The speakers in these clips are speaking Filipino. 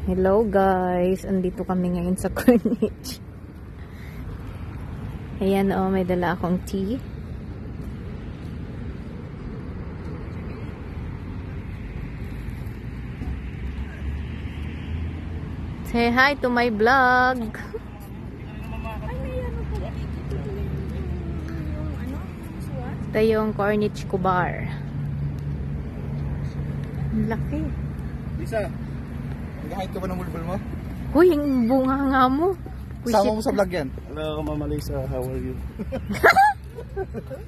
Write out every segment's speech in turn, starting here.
Hello guys, andito kami ngayon sa Corniche. Ayan oh, may dala akong tea. Say hi to my vlog. Ito yung Corniche Kubar. Ang laki. Lisa, nag-hide ka ba ng bulbul mo? Uy, yung bunga nga mo. Sama mo sa vlog yan. Hello, Mama Lisa. How are you?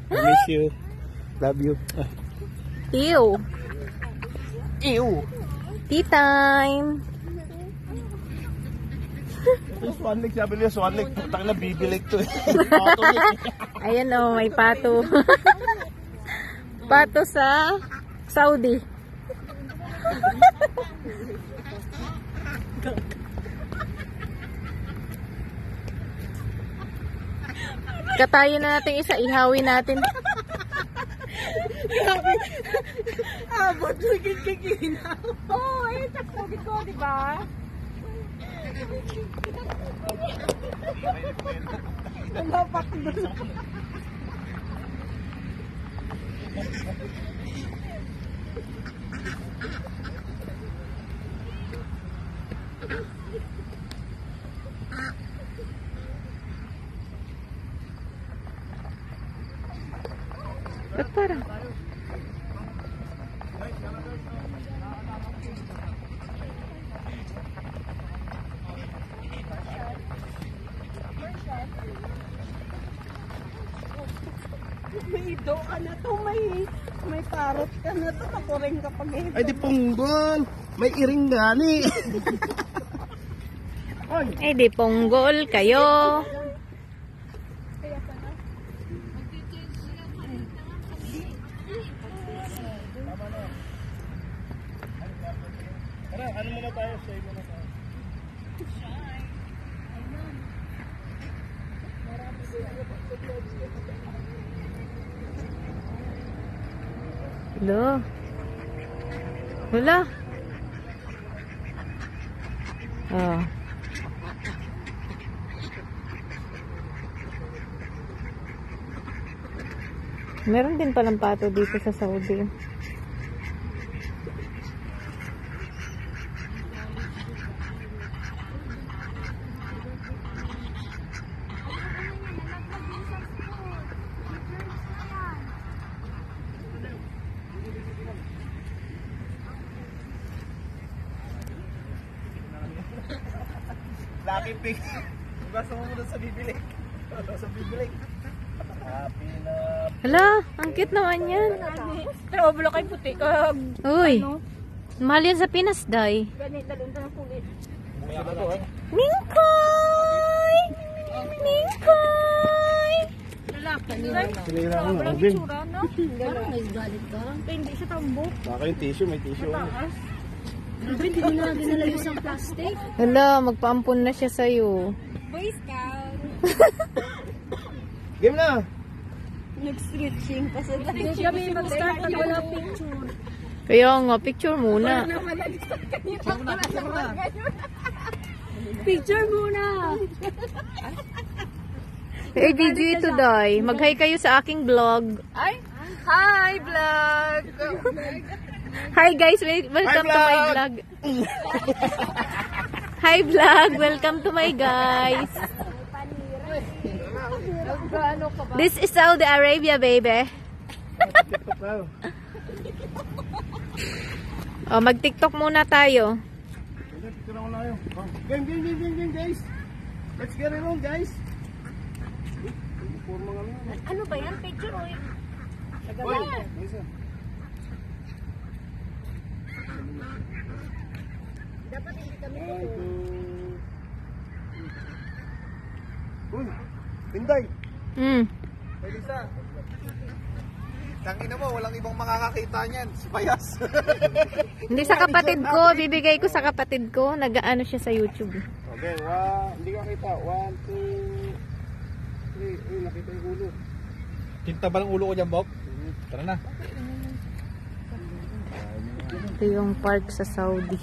I miss you. Love you. Ew. Ew! Tea time. Ito yung Swan Lake. Sabi niya, Swan Lake. Putang na, bibilik to eh. Ayan oh, may pato. Pato sa Saudi. Katayin na natin isa, ihawin natin. Abot, lugin kikina. Oo, ayun sa COVID ko, di ba? Ang lapak doon. Ba't parang? May ido ka na to, may parot ka na to, makuring ka pag Ay, di punggol. May iring gani. Eh di ponggol kayo. Ano muna tayo? Say muna tayo. Hello. Wala. Oh. Meron din palang pato dito sa Saudi. Lucky pig. Basta mo muna sa bibilik. Sa bibilik. Happy na. Hala, ang cute naman yan. Pero bulo kay puti ka. Uy, mahal yan sa Pinas, day. Ganit, dalun ka ng kulit. Bumaya ka to eh. Mingkoy! Mingkoy! Lalaki. Sinira ko na. Walang Alvin. itsura, no? Gano'n, naggalit ka. Hindi siya tambok. Baka yung tissue. May tissue. Taas. Hindi mo na dinala yung isang plastic. Hala, magpaampun na siya sa'yo. Boy Scout. Game na. Nag-stretching pa sila. Kami mag-start na wala picture. Kaya nga, picture muna. Picture muna. Eh, video ito, day. Mag-hi kayo sa aking vlog. Ay, hi vlog. Hi guys, welcome to my vlog. Hi vlog, welcome to my guys. This is Saudi Arabia, baby. Oh, mag-TikTok muna tayo. Game, guys. Let's get it on, guys. Ano ba yan? Picture o yung... Lisa. Dapat hindi kami Uy, Pinday. Hey Lisa. Tangina mo, walang ibang makakakita niyan. Si Payas. Hindi sa kapatid ko, bibigay ko sa kapatid ko. Nag-ano siya sa YouTube. Okay, hindi ka kita. 1, 2, 3. Uy, nakita yung ulo. Kinta ba ng ulo ko dyan, Bob? Tara na. Ito yung park sa Saudi.